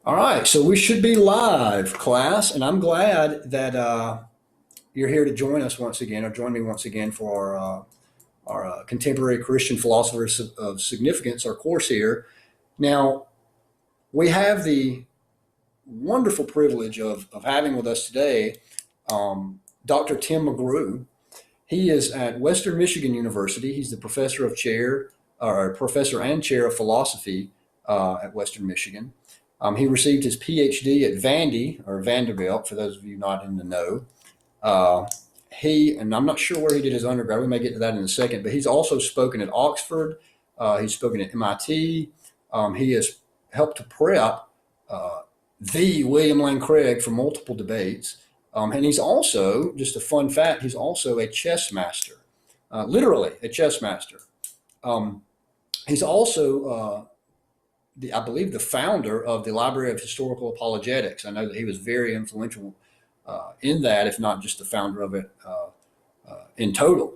All right, so we should be live, class, and I'm glad that you're here to join us once again, or join me once again for our contemporary Christian philosophers of significance, our course here. Now, we have the wonderful privilege of having with us today Dr. Tim McGrew. He is at Western Michigan University. He's the professor and chair of philosophy at Western Michigan. He received his PhD at Vandy or Vanderbilt, for those of you not in the know. Uh, and I'm not sure where he did his undergrad. We may get to that in a second. But he's also spoken at Oxford. He's spoken at MIT. He has helped to prep uh, the William Lane Craig for multiple debates. And he's also, just a fun fact, he's also a chess master, literally a chess master. Um, he's also I believe, the founder of the Library of Historical Apologetics. I know that he was very influential in that, if not just the founder of it in total.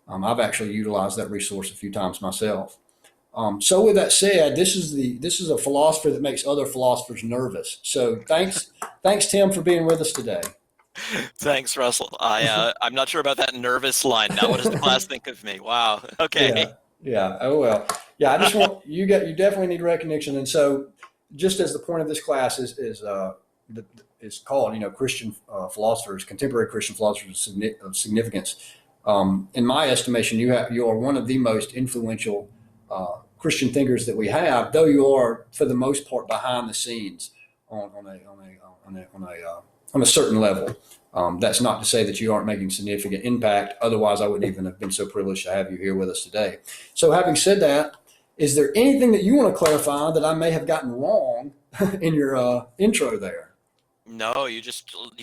I've actually utilized that resource a few times myself. So, with that said, this is a philosopher that makes other philosophers nervous. So, thanks, Tim, for being with us today. Thanks, Russell. I'm not sure about that nervous line. Now, what does the class think of me? Wow. Okay. Yeah, yeah. Oh well. Yeah, I just want you definitely need recognition, and so just as the point of this class is called, Christian philosophers, contemporary Christian philosophers of significance. In my estimation, you are one of the most influential Christian thinkers that we have, though you are for the most part behind the scenes on a certain level. That's not to say that you aren't making significant impact. Otherwise, I wouldn't even have been so privileged to have you here with us today. So, having said that, is there anything that you want to clarify that I may have gotten wrong in your intro there? No, you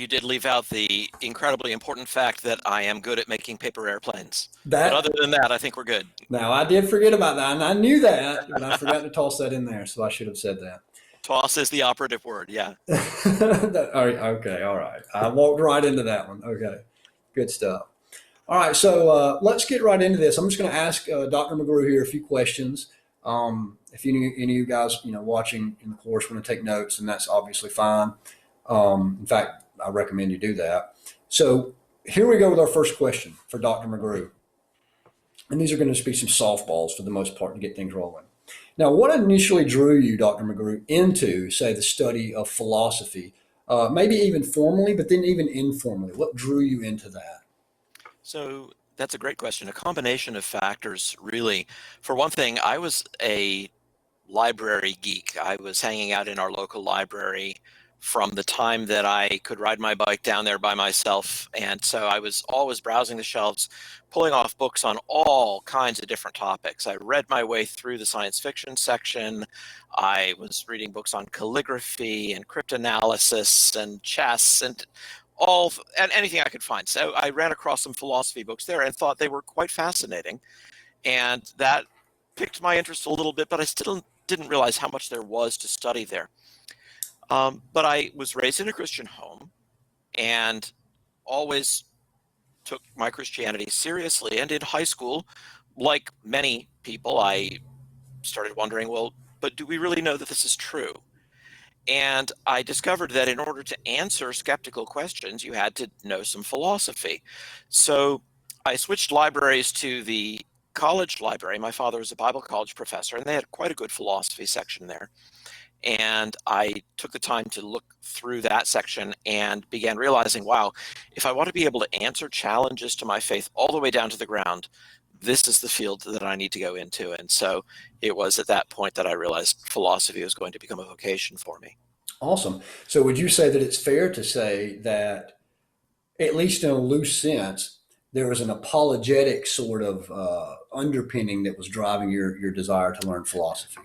did leave out the incredibly important fact that I am good at making paper airplanes. But other That than that, I think we're good. Now I did forget about that, and I knew that, but I forgot to toss that in there, so I should have said that. Toss is the operative word. Yeah. All right, okay, all right. I walked right into that one. Okay, good stuff. All right, so let's get right into this. I'm just going to ask Dr. McGrew here a few questions. If any of you guys, watching in the course want to take notes, and that's obviously fine. In fact, I recommend you do that. So here we go with our first question for Dr. McGrew, and these are going to be some softballs for the most part to get things rolling. Now, what initially drew you, Dr. McGrew, into, say, the study of philosophy, maybe even formally, but then even informally? What drew you into that? So that's a great question. A combination of factors, really. For one thing, I was a library geek. I was hanging out in our local library from the time that I could ride my bike down there by myself. And so I was always browsing the shelves, pulling off books on all kinds of different topics. I read my way through the science fiction section. I was reading books on calligraphy and cryptanalysis and chess and anything I could find. So I ran across some philosophy books there and thought they were quite fascinating. And that piqued my interest a little bit, but I still didn't realize how much there was to study there. But I was raised in a Christian home and always took my Christianity seriously. And in high school, like many people, I started wondering, well, but do we really know that this is true? And I discovered that in order to answer skeptical questions, you had to know some philosophy. So I switched libraries to the college library. My father was a Bible college professor, and they had quite a good philosophy section there. And I took the time to look through that section and began realizing, wow, if I want to be able to answer challenges to my faith all the way down to the ground, this is the field that I need to go into. And so it was at that point that I realized philosophy was going to become a vocation for me. Awesome. So, would you say that it's fair to say that, at least in a loose sense, there was an apologetic sort of underpinning that was driving your desire to learn philosophy?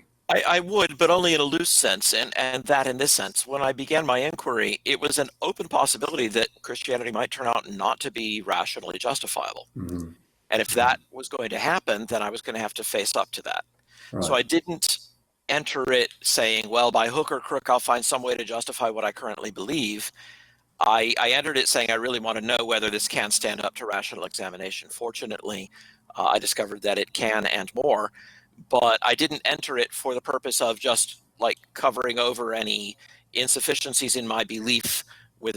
I would, but only in a loose sense, and that in this sense. When I began my inquiry, it was an open possibility that Christianity might turn out not to be rationally justifiable. Hmm. And if that was going to happen, then I was going to have to face up to that. So Right. I didn't enter it saying, well, by hook or crook, I'll find some way to justify what I currently believe. I entered it saying I really want to know whether this can stand up to rational examination. Fortunately, I discovered that it can and more, but I didn't enter it for the purpose of just like covering over any insufficiencies in my belief with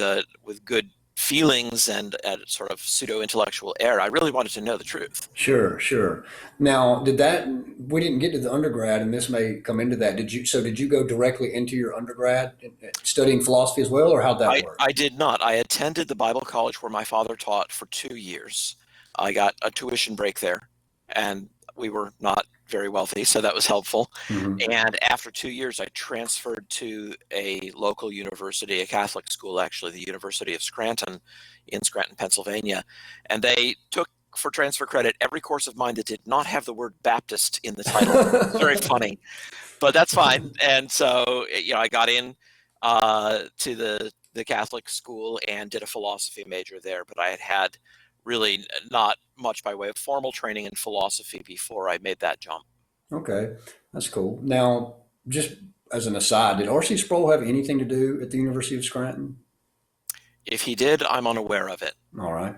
good feelings and a sort of pseudo-intellectual air. I really wanted to know the truth. Sure, sure. Now, we didn't get to the undergrad, and this may come into that. Did you go directly into your undergrad studying philosophy as well, or how'd that work? I did not. I attended the Bible college where my father taught for 2 years. I got a tuition break there, and we were not very wealthy, so that was helpful. Hmm. And after 2 years, I transferred to a local university, a Catholic school, actually, the University of Scranton in Scranton, Pennsylvania. And they took for transfer credit every course of mine that did not have the word Baptist in the title. It's very funny, but that's fine. And so, I got in to the Catholic school and did a philosophy major there, but I had really not much by way of formal training in philosophy before I made that jump. Okay, that's cool. Now, just as an aside, did R.C. Sproul have anything to do at the University of Scranton? If he did, I'm unaware of it. All right,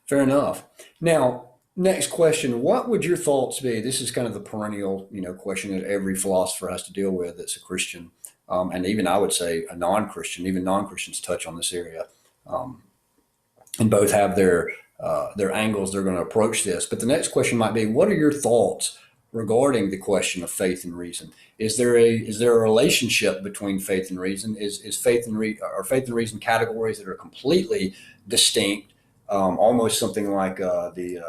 fair enough. Now, next question: what would your thoughts be? This is kind of the perennial, question that every philosopher has to deal with that's a Christian, and even I would say a non-Christian. Even non-Christians touch on this area, um, and both have their angles they're going to approach this. But the next question might be: what are your thoughts regarding the question of faith and reason? Is there a relationship between faith and reason? Is faith and reason categories that are completely distinct, almost something like the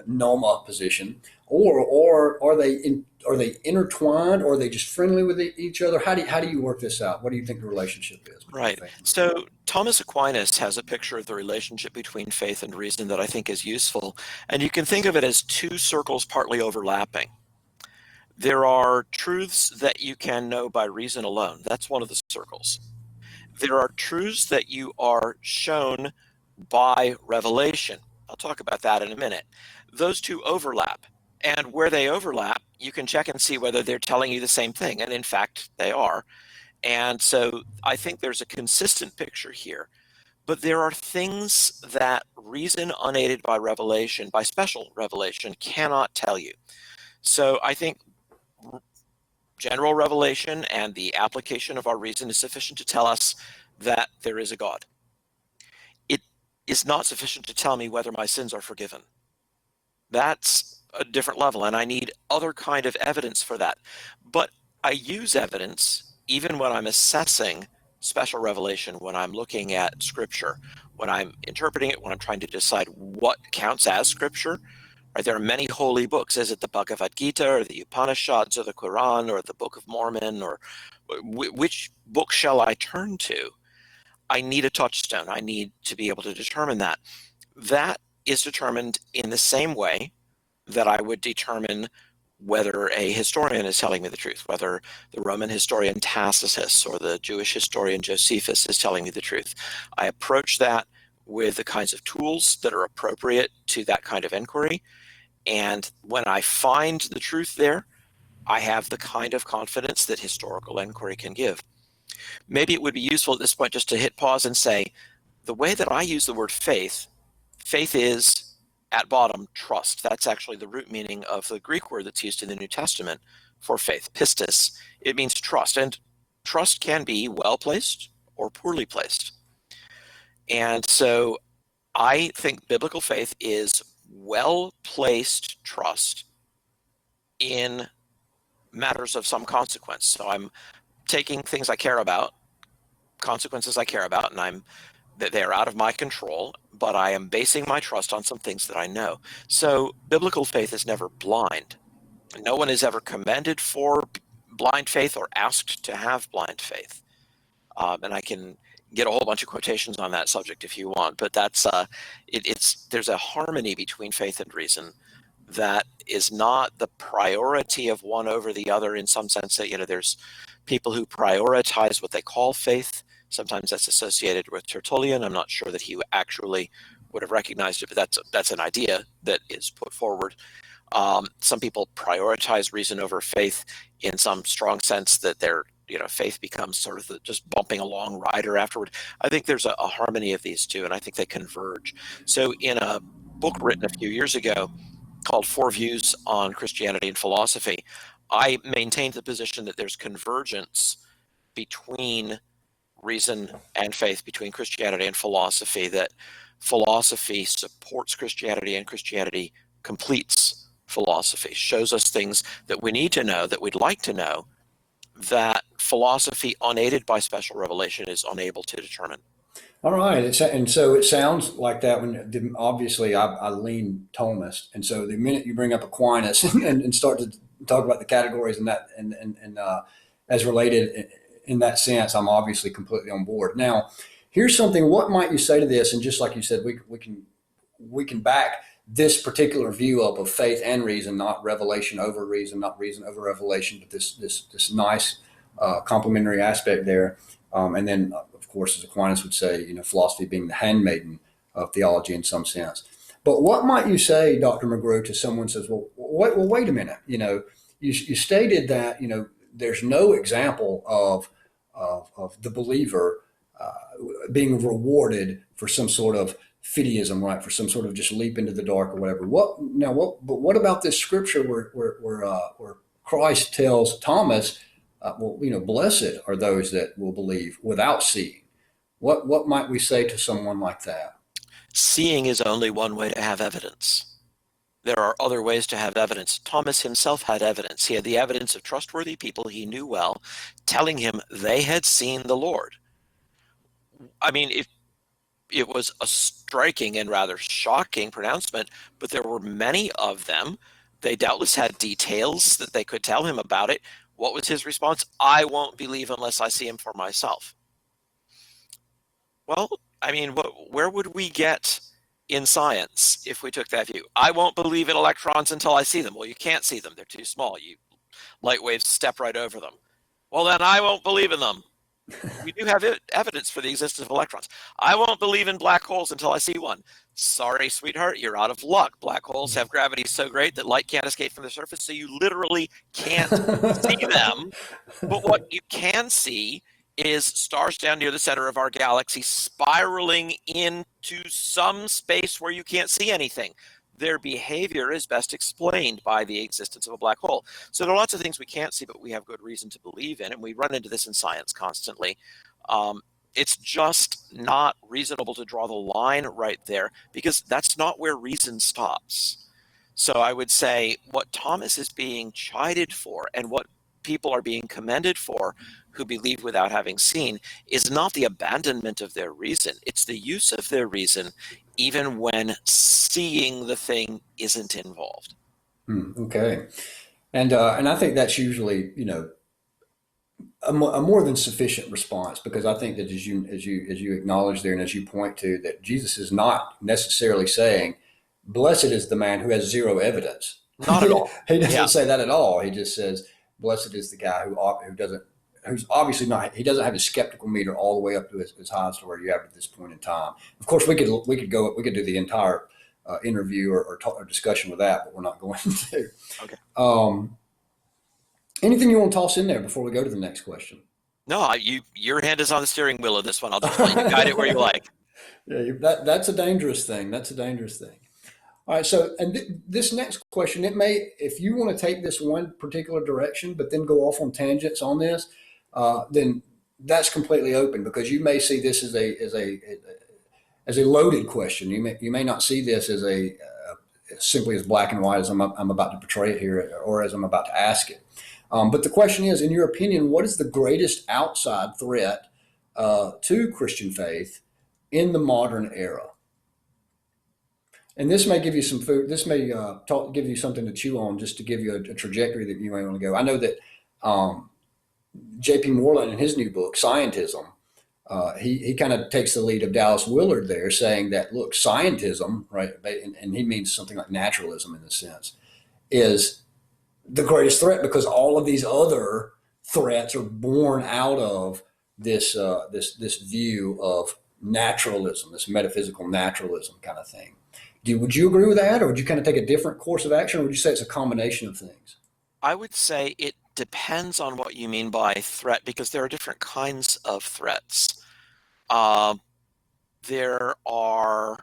Noma position, or are they intertwined, or are they just friendly with each other? How do you work this out? What do you think the relationship is between Right. faith and reason? So Thomas Aquinas has a picture of the relationship between faith and reason that I think is useful. And you can think of it as two circles partly overlapping. There are truths that you can know by reason alone. That's one of the circles. There are truths that you are shown by revelation. I'll talk about that in a minute. Those two overlap. And where they overlap, you can check and see whether they're telling you the same thing. And in fact, they are. And so I think there's a consistent picture here. But there are things that reason unaided by revelation, by special revelation, cannot tell you. So I think general revelation and the application of our reason is sufficient to tell us that there is a God. It is not sufficient to tell me whether my sins are forgiven. That's a different level, and I need other kind of evidence for that. But I use evidence even when I'm assessing special revelation, when I'm looking at scripture, when I'm interpreting it, when I'm trying to decide what counts as scripture. Right, there are many holy books. Is it the Bhagavad Gita or the Upanishads or the Quran or the Book of Mormon, or which book shall I turn to? I need a touchstone. I need to be able to determine that. That is determined in the same way that I would determine whether a historian is telling me the truth, whether the Roman historian Tacitus or the Jewish historian Josephus is telling me the truth. I approach that with the kinds of tools that are appropriate to that kind of inquiry. And when I find the truth there, I have the kind of confidence that historical inquiry can give. Maybe it would be useful at this point just to hit pause and say, the way that I use the word faith, faith is at bottom trust. That's actually the root meaning of the Greek word that's used in the New Testament for faith, pistis. It means trust, and trust can be well placed or poorly placed. And so I think biblical faith is well placed trust in matters of some consequence. So I'm taking things I care about, consequences I care about, and that they're out of my control, but I am basing my trust on some things that I know. So biblical faith is never blind. No one is ever commended for blind faith or asked to have blind faith. And I can get a whole bunch of quotations on that subject if you want, but there's a harmony between faith and reason that is not the priority of one over the other, in some sense that, there's people who prioritize what they call faith. Sometimes that's associated with Tertullian. I'm not sure that he actually would have recognized it, but that's an idea that is put forward. Some people prioritize reason over faith in some strong sense that their faith becomes sort of just bumping along rider afterward. I think there's a harmony of these two, and I think they converge. So in a book written a few years ago called Four Views on Christianity and Philosophy, I maintained the position that there's convergence between reason and faith between Christianity and philosophy, that philosophy supports Christianity and Christianity completes philosophy, shows us things that we need to know, that we'd like to know, that philosophy, unaided by special revelation, is unable to determine. All right. And so it sounds like that when obviously I lean Thomist. And so the minute you bring up Aquinas and start to talk about the categories and that and as related in that sense, I'm obviously completely on board. Now, here's something. What might you say to this? And just like you said, we can back this particular view up of faith and reason, not revelation over reason, not reason over revelation, but this nice complementary aspect there. And then, of course, as Aquinas would say, philosophy being the handmaiden of theology in some sense. But what might you say, Dr. McGrew, to someone who says, wait a minute. You stated that there's no example of the believer being rewarded for some sort of fideism, right? For some sort of just leap into the dark or whatever. But what about this scripture where Christ tells Thomas, blessed are those that will believe without seeing. What might we say to someone like that? Seeing is only one way to have evidence. There are other ways to have evidence. Thomas himself had evidence. He had the evidence of trustworthy people he knew well telling him they had seen the Lord. I mean, it was a striking and rather shocking pronouncement, but there were many of them. They doubtless had details that they could tell him about it. What was his response? I won't believe unless I see him for myself. Well, I mean, where would we get in science if we took that view? I won't believe in electrons until I see them. Well, you can't see them. They're too small. Light waves step right over them. Well, then I won't believe in them. We do have evidence for the existence of electrons. I won't believe in black holes until I see one. Sorry, sweetheart, you're out of luck. Black holes have gravity so great that light can't escape from the surface, so you literally can't see them. But what you can see is stars down near the center of our galaxy spiraling into some space where you can't see anything. Their behavior is best explained by the existence of a black hole. So there are lots of things we can't see, but we have good reason to believe in, and we run into this in science constantly. It's just not reasonable to draw the line right there, because that's not where reason stops. So I would say what Thomas is being chided for and what people are being commended for who believe without having seen is not the abandonment of their reason. It's the use of their reason even when seeing the thing isn't involved. Okay. And I think that's usually, a more than sufficient response, because I think that as you acknowledge there and as you point to, that Jesus is not necessarily saying, blessed is the man who has zero evidence. Not at all. He doesn't Yeah. say that at all. He just says, blessed is the guy who's obviously not, he doesn't have his skeptical meter all the way up to his highest, to where you have at this point in time. Of course, we could do the entire interview or discussion with that, but we're not going to. Okay. Anything you want to toss in there before we go to the next question? No, your hand is on the steering wheel of this one. I'll just let you guide it where you like. Yeah, that's a dangerous thing. That's a dangerous thing. All right. So, and this next question, if you want to take this one particular direction, but then go off on tangents on this, then that's completely open, because you may see this as a loaded question. You may not see this as simply as black and white as I'm about to portray it here, or as I'm about to ask it. But the question is, in your opinion, what is the greatest outside threat to Christian faith in the modern era? And this may give you some food. This may give you something to chew on, just to give you a trajectory that you may want to go. I know that J.P. Moreland, in his new book, Scientism, he kind of takes the lead of Dallas Willard there, saying that, look, scientism, right, and he means something like naturalism in this sense, is the greatest threat, because all of these other threats are born out of this view of naturalism, this metaphysical naturalism kind of thing. Would you agree with that, or would you kind of take a different course of action, or would you say it's a combination of things? I would say it depends on what you mean by threat, because there are different kinds of threats. There are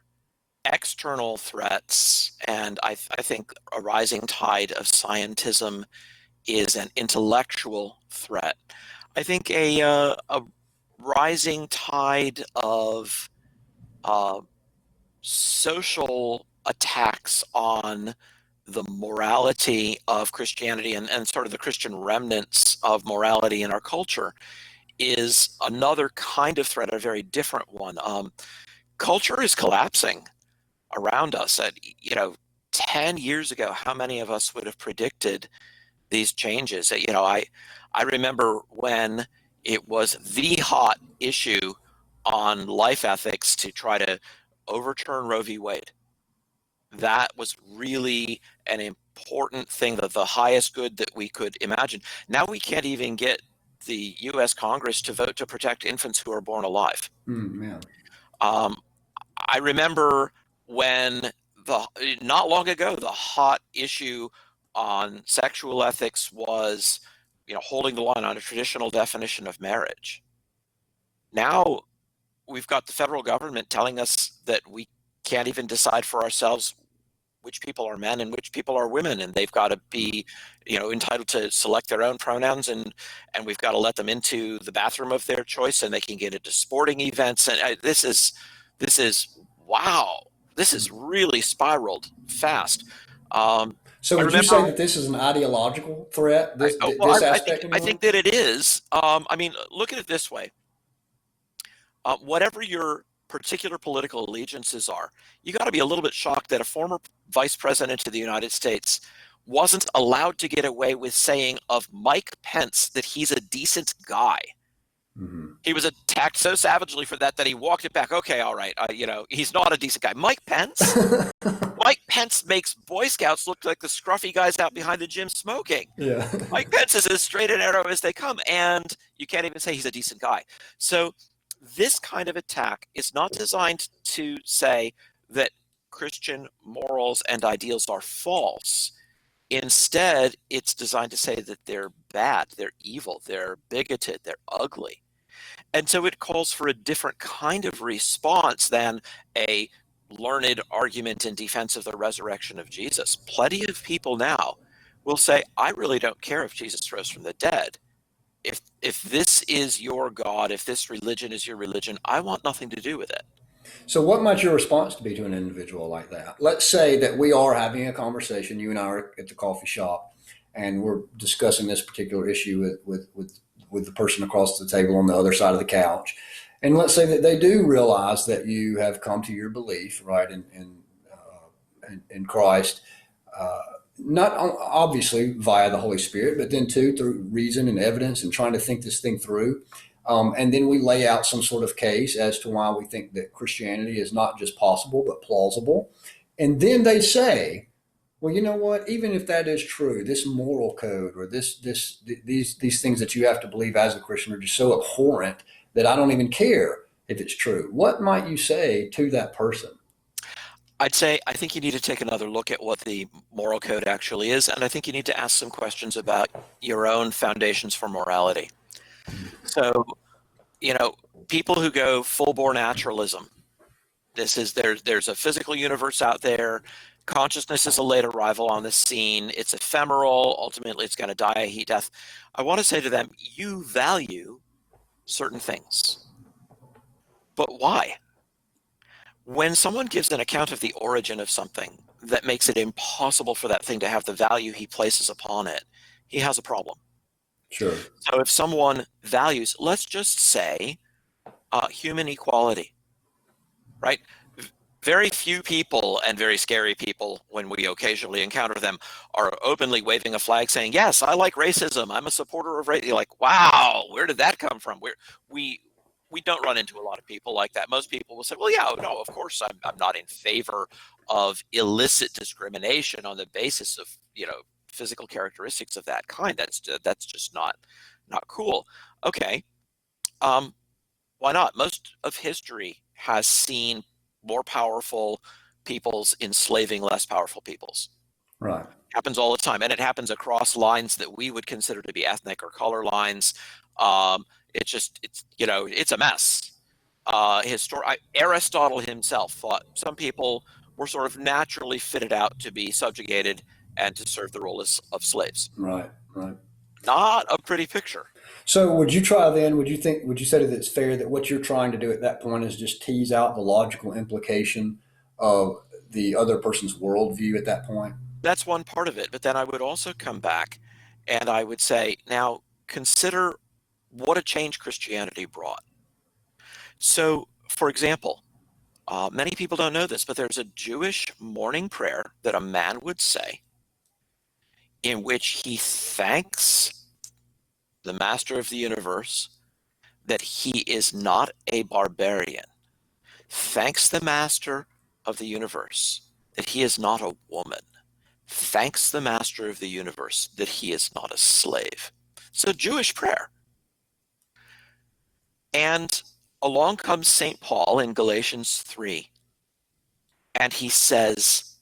external threats, and I think a rising tide of scientism is an intellectual threat. I think a rising tide of social attacks on the morality of Christianity and sort of the Christian remnants of morality in our culture is another kind of threat, a very different one. Culture is collapsing around us. 10 years ago, how many of us would have predicted these changes? I remember when it was the hot issue on life ethics to try to overturn Roe v. Wade. That was really an important thing, that the highest good that we could imagine. Now we can't even get the U.S. Congress to vote to protect infants who are born alive. Yeah. I remember when not long ago, the hot issue on sexual ethics was, holding the line on a traditional definition of marriage. Now we've got the federal government telling us that we can't even decide for ourselves which people are men and which people are women, and they've got to be, entitled to select their own pronouns, and we've got to let them into the bathroom of their choice, and they can get into sporting events. And this is wow. This has really spiraled fast. So I would you remember. say that this is an ideological threat? This Well, this I think aspect that it is. Look at it this way. Whatever your particular political allegiances are, you got to be a little bit shocked that a former vice president of the United States wasn't allowed to get away with saying of Mike Pence that he's a decent guy. Mm-hmm. He was attacked so savagely for that he walked it back. Okay, all right, he's not a decent guy. Mike Pence? Mike Pence makes Boy Scouts look like the scruffy guys out behind the gym smoking. Yeah. Mike Pence is as straight and narrow as they come, and you can't even say he's a decent guy. So this kind of attack is not designed to say that Christian morals and ideals are false. Instead, it's designed to say that they're bad, they're evil, they're bigoted, they're ugly. And so it calls for a different kind of response than a learned argument in defense of the resurrection of Jesus. Plenty of people now will say, I really don't care if Jesus rose from the dead. If this is your God, if this religion is your religion, I want nothing to do with it. So what might your response be to an individual like that? Let's say that we are having a conversation, you and I are at the coffee shop, and we're discussing this particular issue with the person across the table on the other side of the couch. And let's say that they do realize that you have come to your belief, right, in Christ, not obviously via the Holy Spirit, but then too through reason and evidence and trying to think this thing through. And then we lay out some sort of case as to why we think that Christianity is not just possible, but plausible. And then they say, well, you know what? Even if that is true, this moral code or these things that you have to believe as a Christian are just so abhorrent that I don't even care if it's true. What might you say to that person? I'd say I think you need to take another look at what the moral code actually is, and I think you need to ask some questions about your own foundations for morality. So, people who go full-bore naturalism, there's a physical universe out there. Consciousness is a late arrival on the scene. It's ephemeral. Ultimately, it's going to die a heat death. I want to say to them, you value certain things. But why? When someone gives an account of the origin of something that makes it impossible for that thing to have the value he places upon it, he has a problem. Sure. So if someone values, let's just say, human equality, right? Very few people, and very scary people when we occasionally encounter them, are openly waving a flag saying, yes, I like racism. I'm a supporter of race. You're like, wow, where did that come from? We don't run into a lot of people like that. Most people will say, well, yeah, no, of course, I'm not in favor of illicit discrimination on the basis of, physical characteristics of that kind. That's just not cool. Okay. Why not? Most of history has seen more powerful peoples enslaving less powerful peoples. Right. Happens all the time, and it happens across lines that we would consider to be ethnic or color lines. It's a mess. Aristotle himself thought some people were sort of naturally fitted out to be subjugated and to serve the role of slaves. Right. Right. Not a pretty picture. So would you try then, would you say that it's fair that what you're trying to do at that point is just tease out the logical implication of the other person's worldview at that point? That's one part of it. But then I would also come back and I would say, now consider what a change Christianity brought. So, for example, many people don't know this, but there's a Jewish morning prayer that a man would say in which he thanks the master of the universe that he is not a barbarian, thanks the master of the universe that he is not a woman, thanks the master of the universe that he is not a slave. It's a Jewish prayer. And along comes St. Paul in Galatians 3, and he says,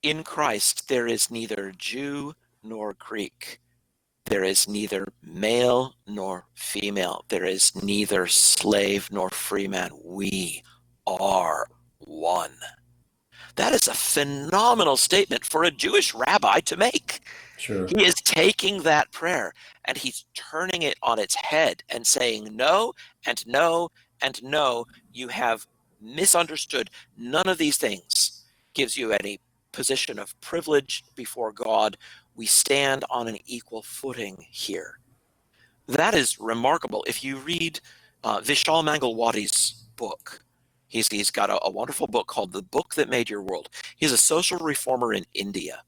in Christ there is neither Jew nor Greek. There is neither male nor female. There is neither slave nor free man. We are one. That is a phenomenal statement for a Jewish rabbi to make. Sure. He is taking that prayer and he's turning it on its head and saying, no, and no, and no, you have misunderstood. None of these things gives you any position of privilege before God. We stand on an equal footing here. That is remarkable. If you read Vishal Mangalwadi's book, he's got a wonderful book called The Book That Made Your World. He's a social reformer in India.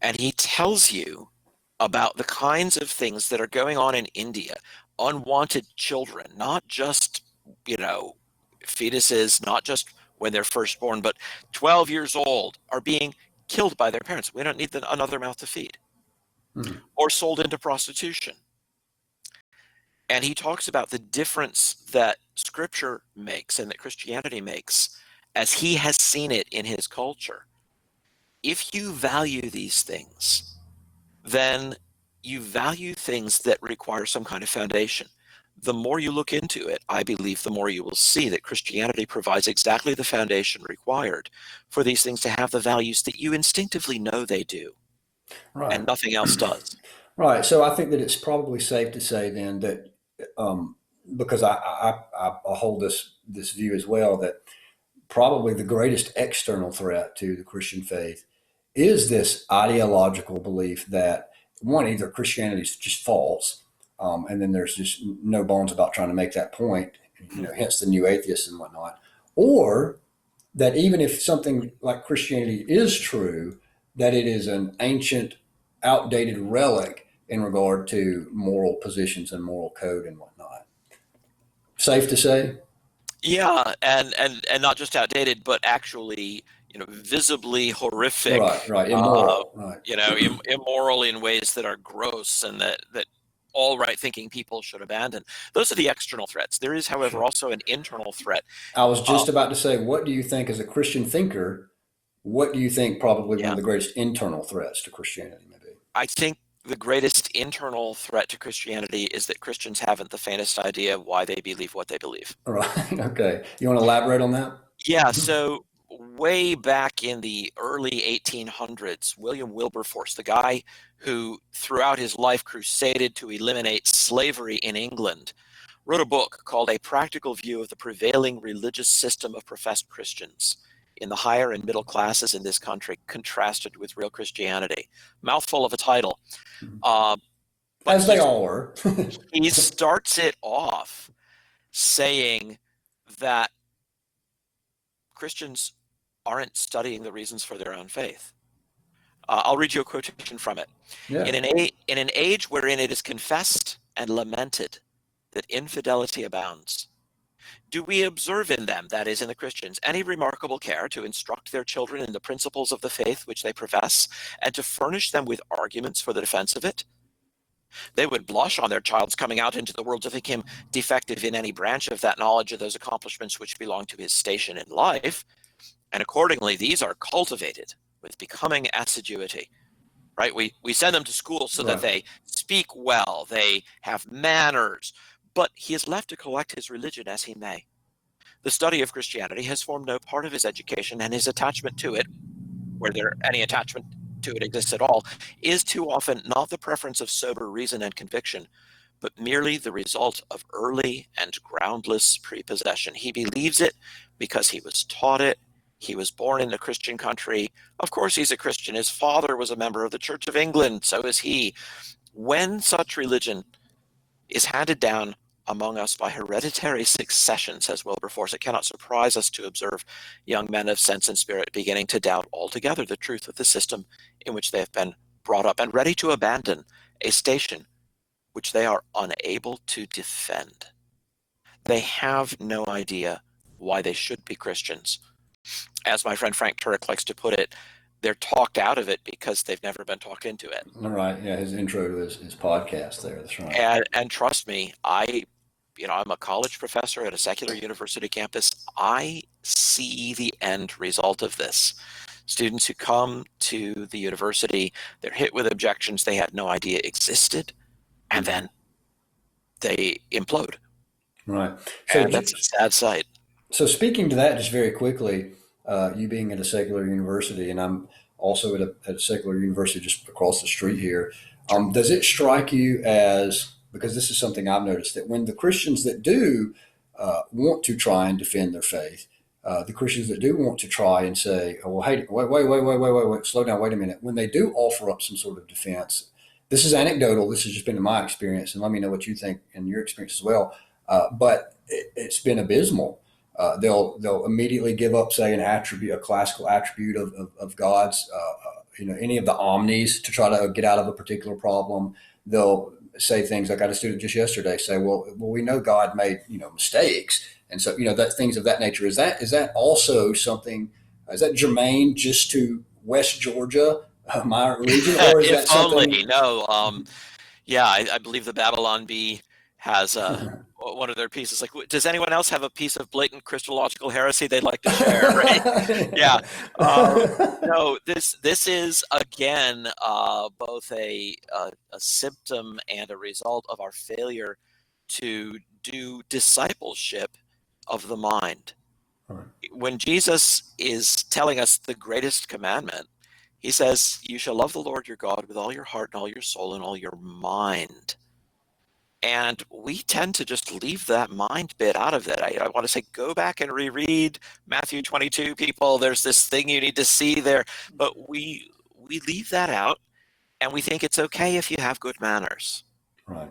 And he tells you about the kinds of things that are going on in India. Unwanted children, not just, fetuses, not just when they're first born, but 12 years old are being killed by their parents. We don't need another mouth to feed. Mhm. Or sold into prostitution. And he talks about the difference that Scripture makes and that Christianity makes as he has seen it in his culture. If you value these things, then you value things that require some kind of foundation. The more you look into it, I believe, the more you will see that Christianity provides exactly the foundation required for these things to have the values that you instinctively know they do, Right. and nothing else does. Right. So I think that it's probably safe to say then that, um, because I hold this view as well, that probably the greatest external threat to the Christian faith is this ideological belief that one, either Christianity is just false, and then there's just no bones about trying to make that point, hence the new atheists and whatnot, or that even if something like Christianity is true, that it is an ancient, outdated relic in regard to moral positions and moral code and whatnot. Safe to say? Yeah, and not just outdated, but actually, visibly Right, horrific. right. Immoral, right. Immoral in ways that are gross and that all right-thinking people should abandon. Those are the external threats. There is, however, Sure. also an internal threat. I was Uh, just about to say, what do you think as a Christian thinker? What do you think probably one yeah, of the greatest internal threats to Christianity may be? I think the greatest internal threat to Christianity is that Christians haven't the faintest idea why they believe what they believe. All right. Okay. You want to elaborate on that? Yeah, so way back in the early 1800s, William Wilberforce, the guy who throughout his life crusaded to eliminate slavery in England, wrote a book called A Practical View of the Prevailing Religious System of Professed Christians in the higher and middle classes in this country, contrasted with real Christianity. Mouthful of a title. Uh, but As they all were. he starts it off saying that Christians aren't studying the reasons for their own faith. I'll read you a quotation from it. Yeah. In an age wherein it is confessed and lamented that infidelity abounds, do we observe in them, that is, in the Christians, any remarkable care to instruct their children in the principles of the faith which they profess, and to furnish them with arguments for the defense of it? They would blush on their child's coming out into the world to think him defective in any branch of that knowledge of those accomplishments which belong to his station in life, and accordingly these are cultivated with becoming assiduity. Right? We send them to school so that Right. they speak well, they have manners, but he is left to collect his religion as he may. The study of Christianity has formed no part of his education, and his attachment to it, where there any attachment to it exists at all, is too often not the preference of sober reason and conviction, but merely the result of early and groundless prepossession. He believes it because he was taught it. He was born in a Christian country. Of course, he's a Christian. His father was a member of the Church of England. So is he. When such religion is handed down among us by hereditary succession, says Wilberforce, it cannot surprise us to observe young men of sense and spirit beginning to doubt altogether the truth of the system in which they have been brought up and ready to abandon a station which they are unable to defend. They have no idea why they should be Christians. As my friend Frank Turek likes to put it, they're talked out of it because they've never been talked into it. All right. Yeah, his intro to his podcast there. That's right. And trust me, I'm a college professor at a secular university campus. I see the end result of this. Students who come to the university, they're hit with objections they had no idea existed, and then they implode. Right. So and that's a sad sight. So speaking to that, just very quickly, you being at a secular university, and I'm also at a secular university just across the street here, does it strike you as, because this is something I've noticed, that when the Christians that do want to try and defend their faith, the Christians that do want to try and say, oh, well, hey, wait, slow down, wait a minute. When they do offer up some sort of defense, this is anecdotal, this has just been in my experience, and let me know what you think in your experience as well, but it's been abysmal. They'll immediately give up, say, an attribute, a classical attribute of God's, any of the omnis to try to get out of a particular problem. They'll say things like, I had a student just yesterday say, well, we know God made, mistakes. And so, that things of that nature. Is that also something, is that germane just to West Georgia, my region, or is that something? Only, no. Yeah, I believe the Babylon Bee has one of their pieces. Like, does anyone else have a piece of blatant Christological heresy they'd like to share? Right? Yeah. No, this is again both a symptom and a result of our failure to do discipleship of the mind. Right. When Jesus is telling us the greatest commandment, he says, you shall love the Lord your God with all your heart and all your soul and all your mind. And we tend to just leave that mind bit out of it. I want to say, go back and reread Matthew 22, people. There's this thing you need to see there. But we leave that out, and we think it's okay if you have good manners. Right.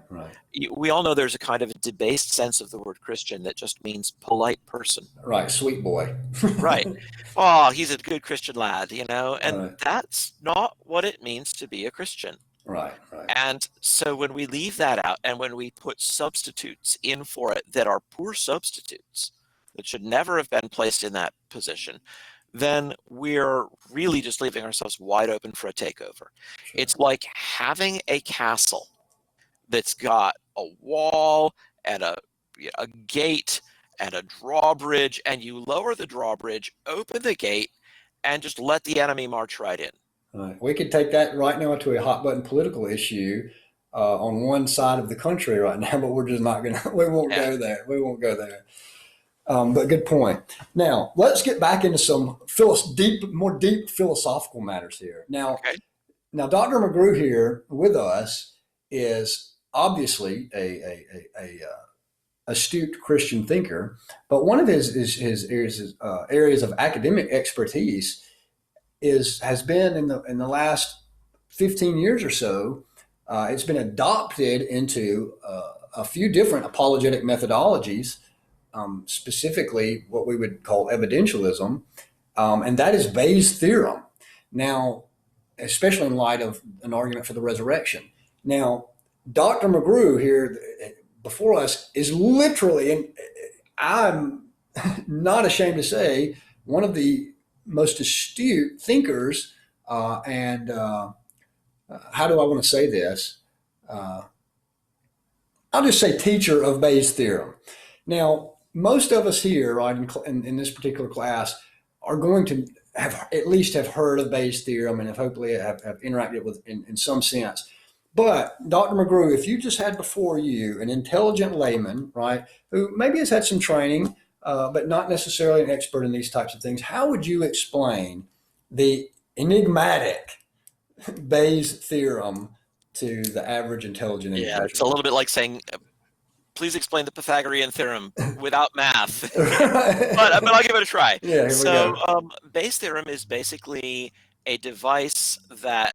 We all know there's a kind of a debased sense of the word Christian that just means polite person. Right, sweet boy. Right. Oh, he's a good Christian lad, and Right. That's not what it means to be a Christian. Right. And so when we leave that out and when we put substitutes in for it that are poor substitutes, that should never have been placed in that position, then we're really just leaving ourselves wide open for a takeover. Sure. It's like having a castle that's got a wall and a gate and a drawbridge, and you lower the drawbridge, open the gate, and just let the enemy march right in. Right. We could take that right now to a hot button political issue on one side of the country right now, but we're just not going to, we won't go there. But good point. Now, let's get back into some more deep philosophical matters here. Now, Dr. McGrew here with us is obviously a astute Christian thinker, but one of his areas of academic expertise has been in the last 15 years or so. It's been adopted into a few different apologetic methodologies, specifically what we would call evidentialism, and that is Bayes' theorem. Now, especially in light of an argument for the resurrection. Now, Dr. McGrew here before us is literally, and I'm not ashamed to say, one of the most astute thinkers, and how do I want to say this? I'll just say teacher of Bayes' theorem. Now, most of us here, right, in this particular class, are going to have at least have heard of Bayes' theorem and hopefully have interacted with in some sense. But Dr. McGrew, if you just had before you an intelligent layman, right, who maybe has had some training, but not necessarily an expert in these types of things, how would you explain the enigmatic Bayes' theorem to the average intelligent Yeah, it's a individual. little bit like saying, please explain the Pythagorean theorem without math. But I'll give it a try. Yeah, here we So go. Bayes' theorem is basically a device that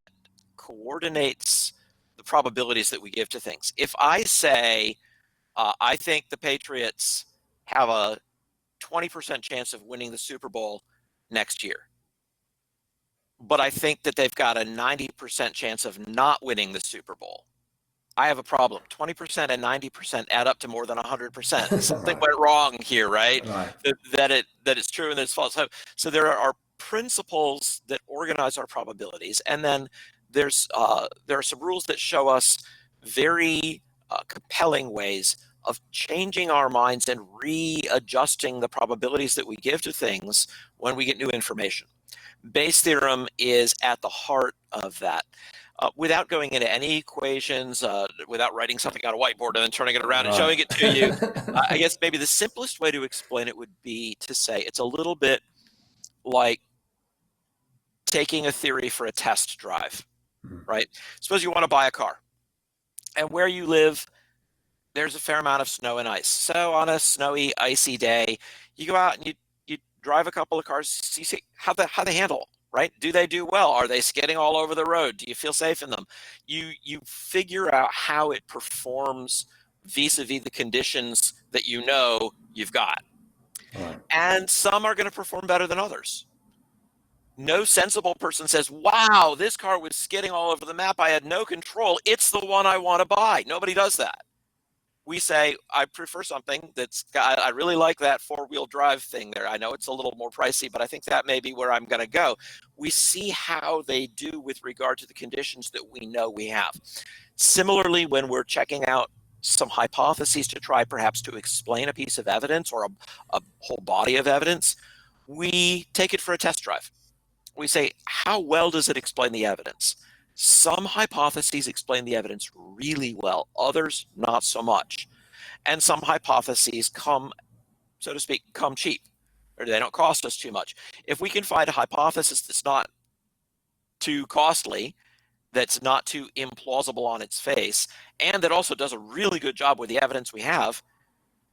coordinates the probabilities that we give to things. If I say, I think the Patriots have a 20% chance of winning the Super Bowl next year, but I think that they've got a 90% chance of not winning the Super Bowl, I have a problem. 20% and 90% add up to more than 100%. Something Right, went wrong here, right? right. That it's true and that it's false. So there are principles that organize our probabilities, and then there are some rules that show us very compelling ways of changing our minds and readjusting the probabilities that we give to things when we get new information. Bayes' theorem is at the heart of that. Without going into any equations, without writing something on a whiteboard and then turning it around and Right. showing it to you, I guess maybe the simplest way to explain it would be to say it's a little bit like taking a theory for a test drive, right? Suppose you want to buy a car, and where you live, there's a fair amount of snow and ice. So on a snowy, icy day, you go out and you drive a couple of cars, you see how they handle, right? Do they do well? Are they skidding all over the road? Do you feel safe in them? You figure out how it performs vis-a-vis the conditions that you know you've got. Right. And some are going to perform better than others. No sensible person says, wow, this car was skidding all over the map. I had no control. It's the one I want to buy. Nobody does that. We say, I prefer something that's got, I really like that four-wheel drive thing there. I know it's a little more pricey, but I think that may be where I'm going to go. We see how they do with regard to the conditions that we know we have. Similarly, when we're checking out some hypotheses to try perhaps to explain a piece of evidence or a whole body of evidence, we take it for a test drive. We say, how well does it explain the evidence? Some hypotheses explain the evidence really well, others not so much. And some hypotheses come, so to speak, come cheap, or they don't cost us too much. If we can find a hypothesis that's not too costly, that's not too implausible on its face, and that also does a really good job with the evidence we have,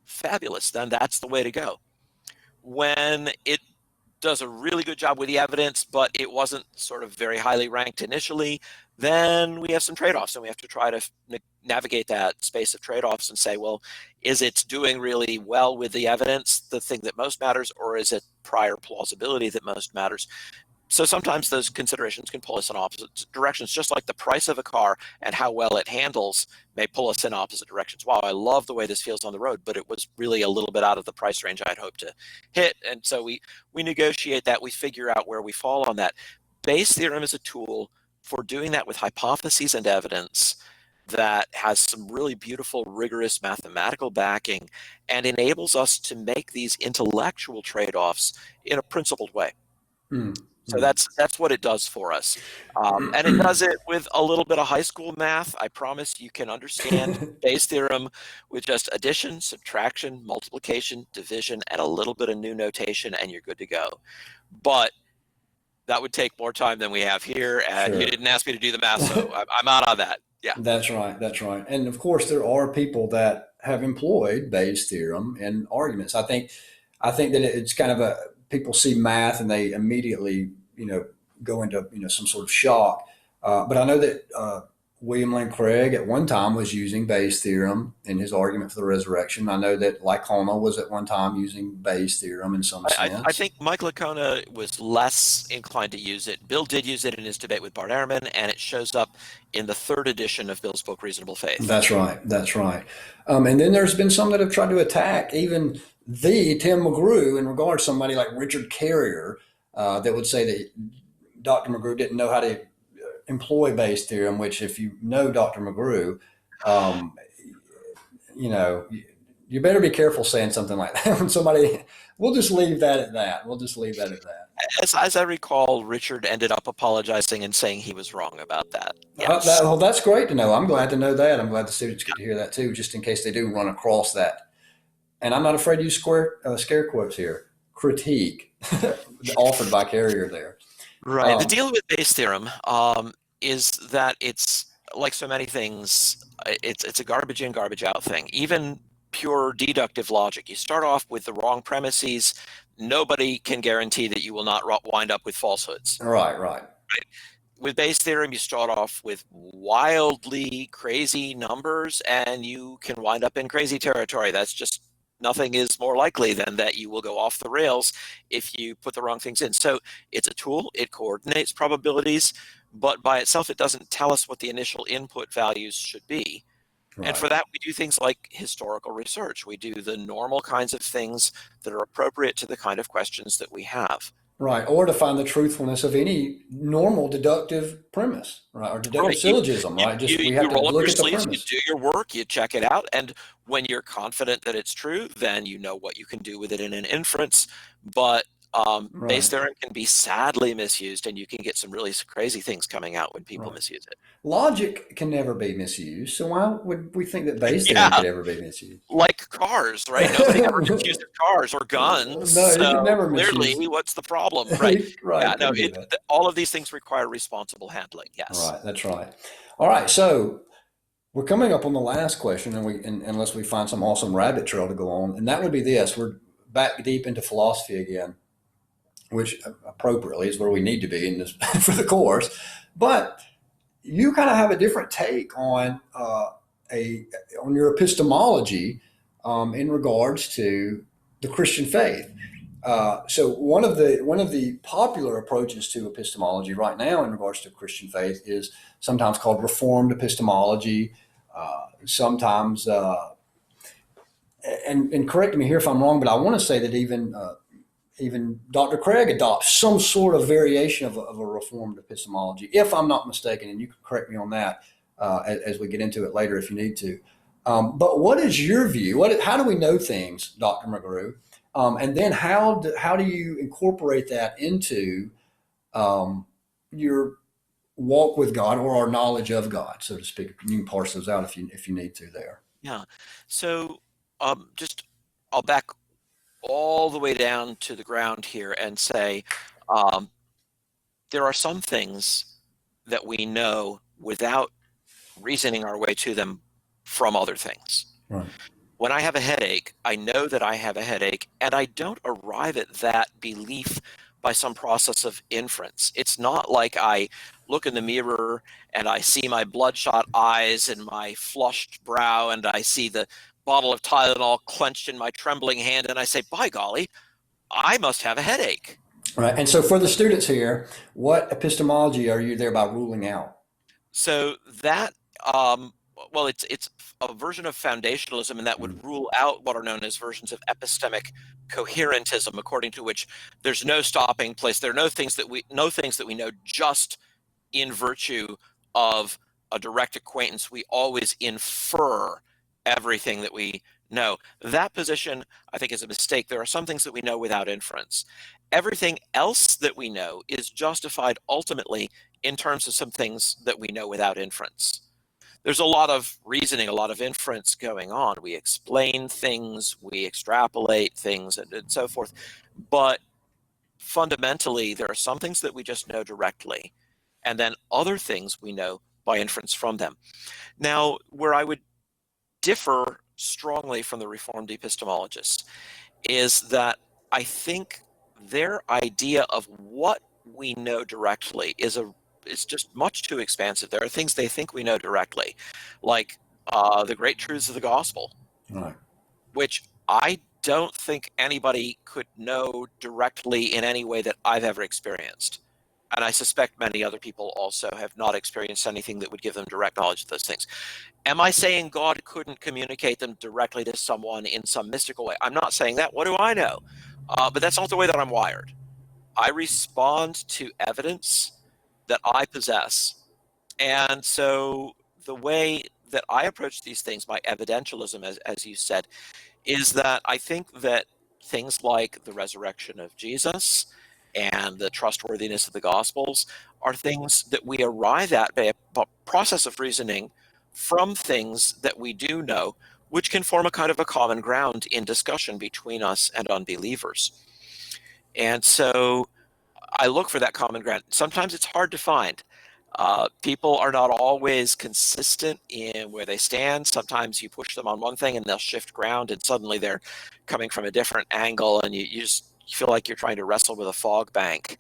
fabulous, then that's the way to go. When it does a really good job with the evidence, but it wasn't sort of very highly ranked initially, then we have some trade-offs, and we have to try to navigate that space of trade-offs and say, well, is it doing really well with the evidence, the thing that most matters, or is it prior plausibility that most matters? So sometimes those considerations can pull us in opposite directions, just like the price of a car and how well it handles may pull us in opposite directions. Wow, I love the way this feels on the road, but it was really a little bit out of the price range I'd hoped to hit. And so we negotiate that, we figure out where we fall on that. Bayes' theorem is a tool for doing that with hypotheses and evidence that has some really beautiful, rigorous mathematical backing and enables us to make these intellectual trade-offs in a principled way. Mm. So that's what it does for us. And it does it with a little bit of high school math. I promise you can understand Bayes' theorem with just addition, subtraction, multiplication, division, and a little bit of new notation, and you're good to go. But that would take more time than we have here, and you Sure. didn't ask me to do the math, so I'm out on that. Yeah. That's right. That's right. And of course, there are people that have employed Bayes' theorem in arguments. I think that it's kind of a people see math and they immediately, go into some sort of shock. But I know that William Lane Craig at one time was using Bayes' theorem in his argument for the resurrection. I know that Licona was at one time using Bayes' theorem in some I sense. think Mike Licona was less inclined to use it. Bill did use it in his debate with Bart Ehrman, and it shows up in the third edition of Bill's book, Reasonable Faith. That's right. That's right. And then there's been some that have tried to attack even the Tim McGrew in regard to somebody like Richard Carrier that would say that Dr. McGrew didn't know how to employ Bayes' theorem, which if you know Dr. McGrew, um, you know, you better be careful saying something like that when somebody, we'll just leave that at that. We'll just leave that at that. As I recall, Richard ended up apologizing and saying he was wrong about that. Yes. Well, that's great to know. I'm glad to know that. I'm glad the students get to hear that too, just in case they do run across that. And I'm not afraid to use scare quotes here. Critique offered by Carrier there. Right. The Um, deal with Bayes' theorem is that it's like so many things, it's a garbage in, garbage out thing. Even pure deductive logic, you start off with the wrong premises. Nobody can guarantee that you will not wind up with falsehoods. Right, right. With Bayes' theorem, you start off with wildly crazy numbers, and you can wind up in crazy territory. That's just, nothing is more likely than that you will go off the rails if you put the wrong things in. So it's a tool, it coordinates probabilities, but by itself, it doesn't tell us what the initial input values should be. And Right. for that, we do things like historical research. We do the normal kinds of things that are appropriate to the kind of questions that we have. Right. Or to find the truthfulness of any normal deductive premise, right? Or deductive Right. You, syllogism, you, right? Just you, we have you to roll up look your at the sleeves, you premise. do your work, you check it out, and when you're confident that it's true, then you know what you can do with it in an inference. But Bayes' Right. theorem can be sadly misused, and you can get some really crazy things coming out when people Right. misuse it. Logic can never be misused. So why would we think that Bayes' theorem Yeah, could ever be misused? like cars, right? Nobody ever misused their cars or guns. No, you could So never misuse. clearly, what's the problem, right? Right. Yeah, You no, couldn't do that. all of these things require responsible handling. Yes. Right. That's right. All right. So we're coming up on the last question, and unless we find some awesome rabbit trail to go on, and that would be this: we're back deep into philosophy again, which appropriately is where we need to be in this for the course. But you kind of have a different take a on your epistemology in regards to the Christian faith. So one of the popular approaches to epistemology right now in regards to Christian faith is sometimes called Reformed epistemology. Sometimes, and correct me here if I'm wrong, but I want to say that even Dr. Craig adopts some sort of variation of a Reformed epistemology, if I'm not mistaken, and you can correct me on that as we get into it later if you need to. But what is your view? How do we know things, Dr. McGrew? And then how do you incorporate that into your walk with God or our knowledge of God, so to speak? You can parse those out if you need to there. Yeah. So just I'll back all the way down to the ground here and say um, there are some things that we know without reasoning our way to them from other things. Right. When I have a headache, I know that I have a headache, and I don't arrive at that belief by some process of inference. It's not like I look in the mirror and I see my bloodshot eyes and my flushed brow, and I see the bottle of Tylenol clenched in my trembling hand, and I say, by golly, I must have a headache. Right. And so for the students here, what epistemology are you thereby ruling out? So that, um, well, it's a version of foundationalism, and that would rule out what are known as versions of epistemic coherentism, according to which there's no stopping place. There are no things that we know just in virtue of a direct acquaintance. We always infer everything that we know. That position, I think, is a mistake. There are some things that we know without inference. Everything else that we know is justified ultimately in terms of some things that we know without inference. There's a lot of reasoning, a lot of inference going on. We explain things, we extrapolate things, and so forth. But fundamentally, there are some things that we just know directly, and then other things we know by inference from them. Now, where I would differ strongly from the Reformed epistemologists is that I think their idea of what we know directly is just much too expansive. There are things they think we know directly, like the great truths of the gospel, Right. which I don't think anybody could know directly in any way that I've ever experienced. And I suspect many other people also have not experienced anything that would give them direct knowledge of those things. Am I saying God couldn't communicate them directly to someone in some mystical way? I'm not saying that. What do I know? But that's not the way that I'm wired. I respond to evidence that I possess. And so the way that I approach these things, my evidentialism, as you said, is that I think that things like the resurrection of Jesus and the trustworthiness of the Gospels are things that we arrive at by a process of reasoning from things that we do know, which can form a kind of a common ground in discussion between us and unbelievers. And so I look for that common ground. Sometimes it's hard to find. People are not always consistent in where they stand. Sometimes you push them on one thing and they'll shift ground, and suddenly they're coming from a different angle, and you just feel like you're trying to wrestle with a fog bank.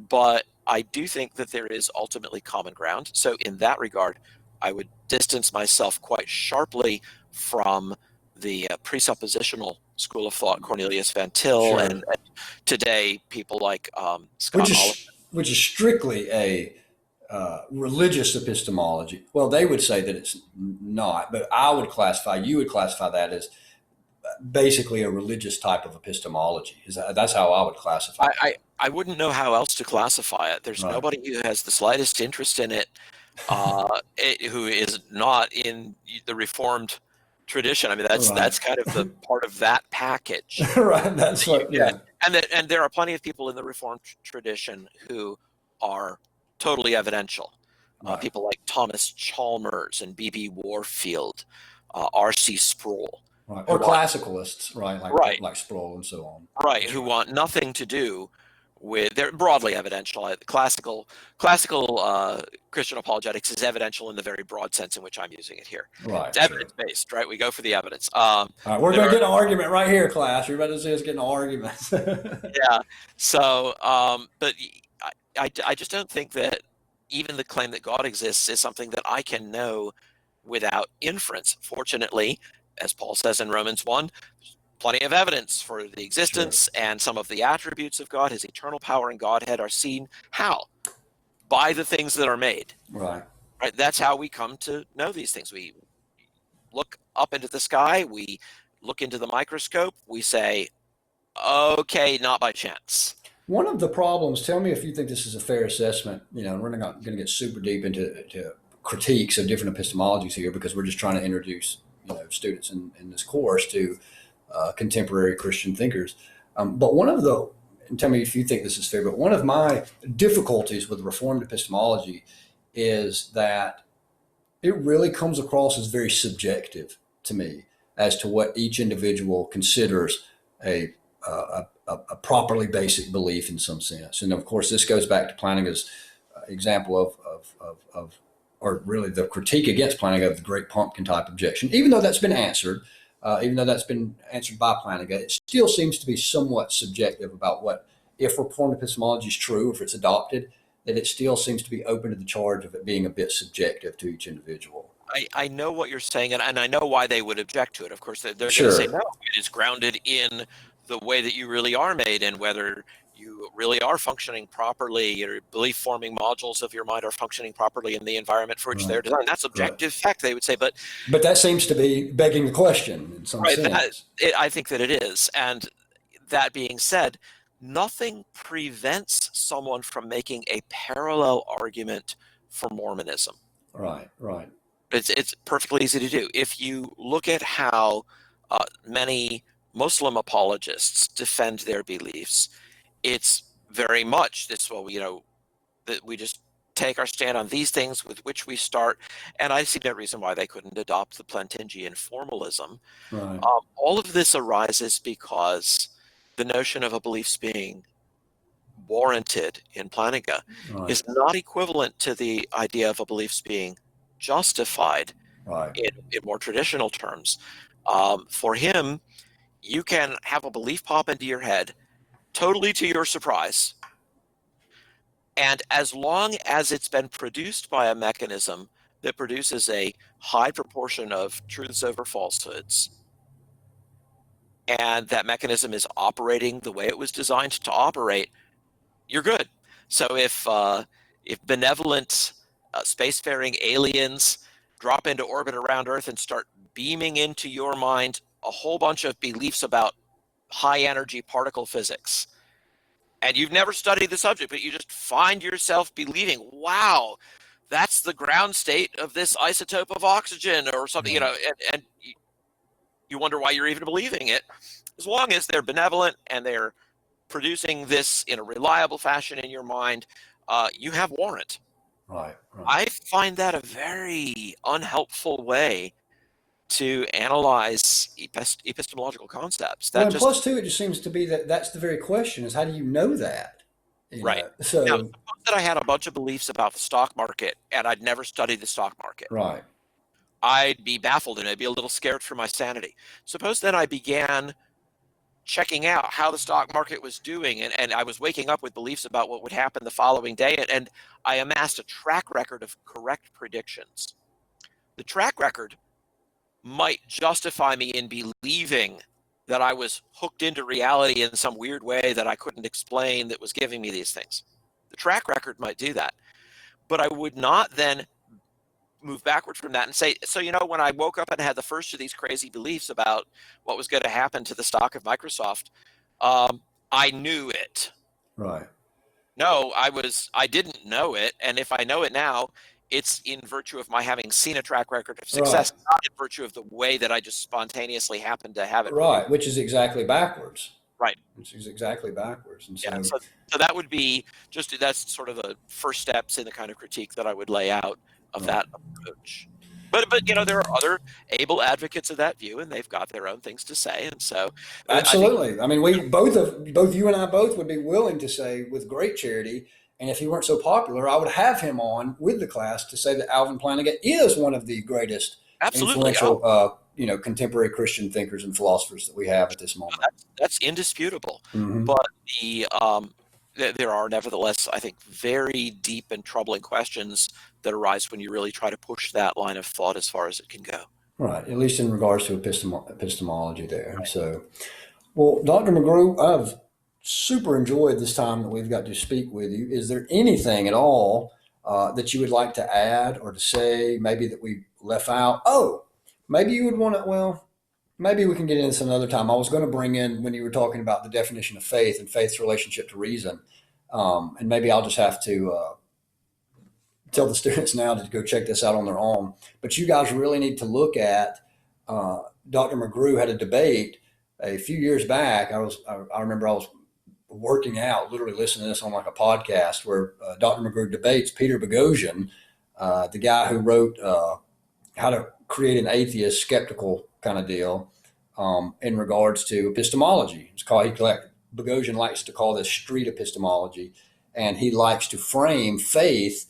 But I do think that there is ultimately common ground. So in that regard, I would distance myself quite sharply from the presuppositional school of thought, Cornelius Van Til, Sure. and today people like which Scott Oliver. is which is strictly a religious epistemology. Well, they would say that it's not, but you would classify that as basically a religious type of epistemology. That's how I would classify it. I wouldn't know how else to classify it. There's Right. nobody who has the slightest interest in it, who is not in the Reformed tradition. I mean, that's kind of the part of that package. Right. That's what. Yeah. And there are plenty of people in the Reformed tradition who are totally evidential. Right. People like Thomas Chalmers and B.B. Warfield, R.C. Sproul. Right. Or classicalists, right? Like Sproul and so on. Right, who want nothing to do with, they're broadly evidential. Classical Christian apologetics is evidential in the very broad sense in which I'm using it here. Right. It's evidence-based, right? We go for the evidence. All right, we're going to get an argument right here, class. You're about to see us getting an argument. Yeah. So, but I just don't think that even the claim that God exists is something that I can know without inference. Fortunately, as Paul says in Romans 1, plenty of evidence for the existence and some of the attributes of God. His eternal power and Godhead are seen how? By the things that are made. Right. That's how we come to know these things. We look up into the sky, we look into the microscope, we say, okay, not by chance. One of the problems, tell me if you think this is a fair assessment, we're not going to get super deep into critiques of different epistemologies here because we're just trying to introduce students in this course to contemporary Christian thinkers. But and tell me if you think this is fair, but one of my difficulties with Reformed epistemology is that it really comes across as very subjective to me as to what each individual considers a properly basic belief in some sense. And of course, this goes back to Plantinga's example of or really the critique against Plantinga of the great pumpkin type objection. Even though that's been answered by Plantinga, it still seems to be somewhat subjective about what, if Reformed epistemology is true, if it's adopted, that it still seems to be open to the charge of it being a bit subjective to each individual. I know what you're saying, and I know why they would object to it. Of course, they're going to say, no, it is grounded in the way that you really are made and whether you really are functioning properly, your belief-forming modules of your mind are functioning properly in the environment for which they're designed. That's objective fact, they would say. But that seems to be begging the question in some sense. I think that it is. And that being said, nothing prevents someone from making a parallel argument for Mormonism. Right. It's perfectly easy to do. If you look at how many Muslim apologists defend their beliefs, it's very much this, that we just take our stand on these things with which we start. And I see no reason why they couldn't adopt the Plantingian formalism. Right. All of this arises because the notion of a beliefs being warranted in Plantinga is not equivalent to the idea of a beliefs being justified in more traditional terms. For him, you can have a belief pop into your head totally to your surprise. And as long as it's been produced by a mechanism that produces a high proportion of truths over falsehoods, and that mechanism is operating the way it was designed to operate, you're good. So if benevolent spacefaring aliens drop into orbit around Earth and start beaming into your mind a whole bunch of beliefs about high energy particle physics, and you've never studied the subject, but you just find yourself believing, wow, that's the ground state of this isotope of oxygen or something, and you wonder why you're even believing it. As long as they're benevolent and they're producing this in a reliable fashion in your mind, you have warrant. Right. I find that a very unhelpful way to analyze epistemological concepts. Plus, too, it just seems to be that's the very question: is how do you know that? Right. Now, So suppose that I had a bunch of beliefs about the stock market and I'd never studied the stock market. right, I'd be baffled and I'd be a little scared for my sanity. Suppose then I began checking out how the stock market was doing, and I was waking up with beliefs about what would happen the following day, and I amassed a track record of correct predictions. The track record might justify me in believing that I was hooked into reality in some weird way that I couldn't explain that was giving me these things. The track record might do that. But I would not then move backward from that and say, so, when I woke up and had the first of these crazy beliefs about what was going to happen to the stock of Microsoft, I knew it. right, No, I didn't know it. And if I know it now, it's in virtue of my having seen a track record of right, success, not in virtue of the way that I just spontaneously happened to have it produced. right, which is exactly backwards. Right. Which is exactly backwards. And Yeah. so, So that would be that's sort of the first steps in the kind of critique that I would lay out of right. that approach. But there are other able advocates of that view, and they've got their own things to say. And so I think Absolutely. I mean, we both you and I both would be willing to say with great charity, and if he weren't so popular, I would have him on with the class to say that Alvin Plantinga is one of the greatest absolutely. Oh, influential, contemporary Christian thinkers and philosophers that we have at this moment. that's indisputable. Hmm. But there are nevertheless, I think, very deep and troubling questions that arise when you really try to push that line of thought as far as it can go. Right. At least in regards to epistemology there. So, well, Dr. McGrew, I've super enjoyed this time that we've got to speak with you. Is there anything at all that you would like to add or to say, maybe that we left out? Oh, maybe you would want to, well, maybe we can get into this another time. I was going to bring in when you were talking about the definition of faith and faith's relationship to reason. And maybe I'll just have to tell the students now to go check this out on their own. But you guys really need to look at. Dr. McGrew had a debate a few years back. I remember I was working out, literally listening to this on like a podcast where Dr. McGrew debates Peter Boghossian, the guy who wrote How to Create an Atheist Skeptical kind of deal in regards to epistemology. Boghossian likes to call this street epistemology, and he likes to frame faith,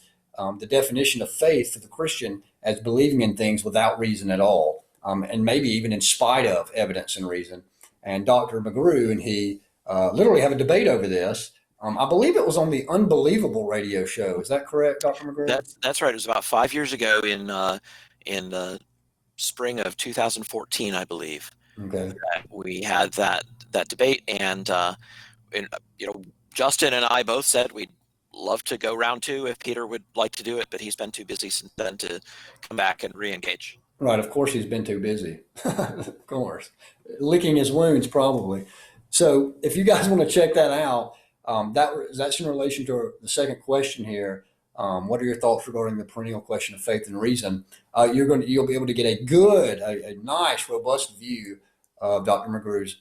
the definition of faith for the Christian, as believing in things without reason at all, and maybe even in spite of evidence and reason. And Dr. McGrew and he literally have a debate over this. I believe it was on the Unbelievable radio show. Is that correct, Dr. McGrew? That's right. It was about 5 years ago in the spring of 2014, I believe. Okay. We had that debate, and Justin and I both said we'd love to go round two if Peter would like to do it, but he's been too busy since then to come back and re-engage. Right. Of course, he's been too busy. Of course, licking his wounds probably. So, if you guys want to check that out, that's in relation to the second question here. What are your thoughts regarding the perennial question of faith and reason? You'll be able to get a nice, robust view of Dr. McGrew's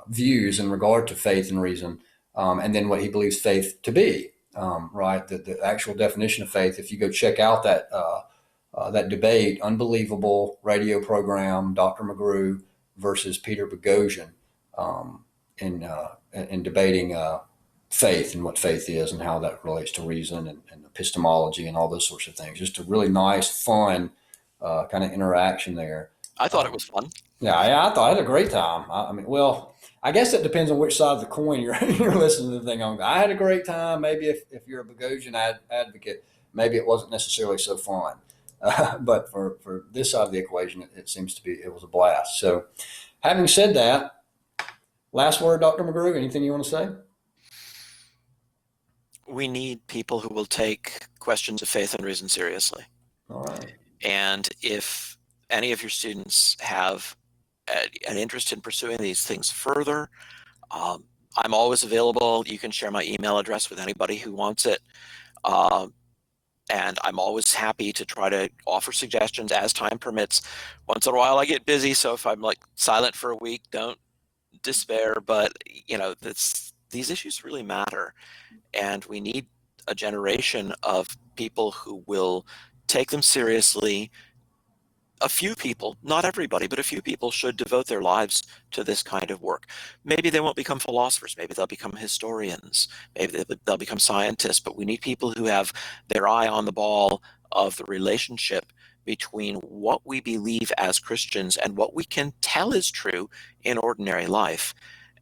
views in regard to faith and reason, and then what he believes faith to be. Right, the actual definition of faith. If you go check out that debate, Unbelievable radio program, Dr. McGrew versus Peter Boghossian, in debating faith and what faith is and how that relates to reason and epistemology and all those sorts of things. Just a really nice, fun kind of interaction there. I thought it was fun. Yeah, I thought I had a great time. I mean, well, I guess it depends on which side of the coin you're listening to the thing on. I had a great time. Maybe if you're a Boghossian advocate, maybe it wasn't necessarily so fun. But for this side of the equation, it seems to be it was a blast. So, having said that, last word, Dr. McGrew. Anything you want to say? We need people who will take questions of faith and reason seriously. All right. And if any of your students have an interest in pursuing these things further, I'm always available. You can share my email address with anybody who wants it. And I'm always happy to try to offer suggestions as time permits. Once in a while I get busy, so if I'm like silent for a week, don't despair. But these issues really matter. And we need a generation of people who will take them seriously, a few people, not everybody, but a few people should devote their lives to this kind of work. Maybe they won't become philosophers. Maybe they'll become historians. Maybe they'll become scientists. But we need people who have their eye on the ball of the relationship between what we believe as Christians and what we can tell is true in ordinary life.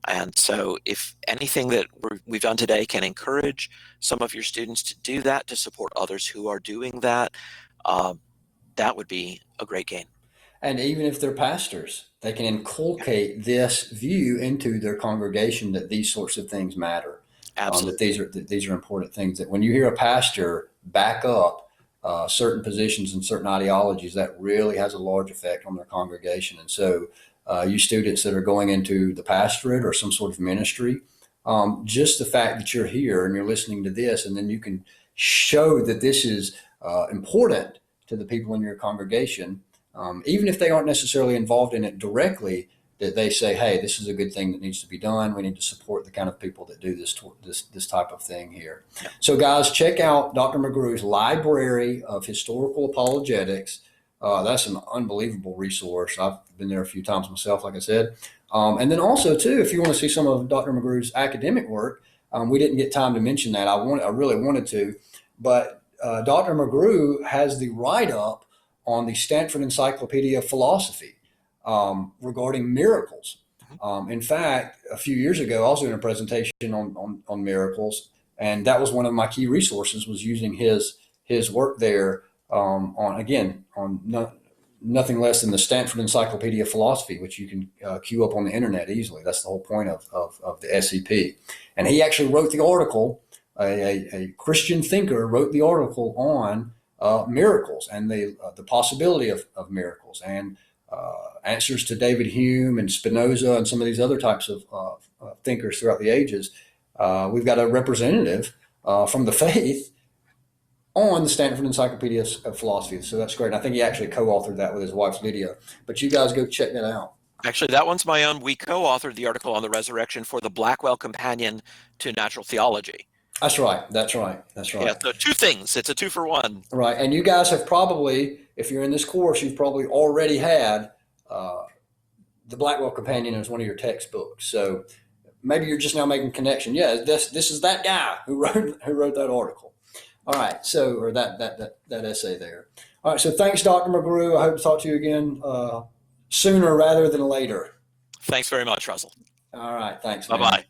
And so if anything that we've done today can encourage some of your students to do that, to support others who are doing that, that would be a great gain. And even if they're pastors, they can inculcate this view into their congregation that these sorts of things matter. Absolutely. That these are important things. That when you hear a pastor back up certain positions and certain ideologies, that really has a large effect on their congregation. And so, you students that are going into the pastorate or some sort of ministry, just the fact that you're here and you're listening to this, and then you can show that this is important to the people in your congregation, even if they aren't necessarily involved in it directly, that they say, hey, this is a good thing that needs to be done. We need to support the kind of people that do this type of thing here. Yeah. So guys, check out Dr. McGrew's Library of Historical Apologetics. That's an unbelievable resource. I've been there a few times myself, like I said. And then also too, if you want to see some of Dr. McGrew's academic work, we didn't get time to mention that. I really wanted to, but Dr. McGrew has the write-up on the Stanford Encyclopedia of Philosophy regarding miracles. In fact, a few years ago, I was doing a presentation on miracles, and that was one of my key resources, was using his work there nothing less than the Stanford Encyclopedia of Philosophy, which you can queue up on the internet easily. That's the whole point of the SEP. And he actually wrote the article. A Christian thinker wrote the article on miracles and the possibility of miracles, and answers to David Hume and Spinoza and some of these other types of thinkers throughout the ages. We've got a representative from the faith on the Stanford Encyclopedia of Philosophy. So that's great. And I think he actually co-authored that with his wife, Lydia. But you guys go check that out. Actually, that one's my own. We co-authored the article on the resurrection for the Blackwell Companion to Natural Theology. That's right. That's right. That's right. Yeah, so two things. It's a 2-for-1. Right. And you guys have probably, if you're in this course, you've probably already had the Blackwell Companion as one of your textbooks. So maybe you're just now making a connection. Yeah, this is that guy who wrote that article. All right. So, or that essay there. All right. So thanks, Dr. McGrew. I hope to talk to you again sooner rather than later. Thanks very much, Russell. All right. Thanks. Bye-bye.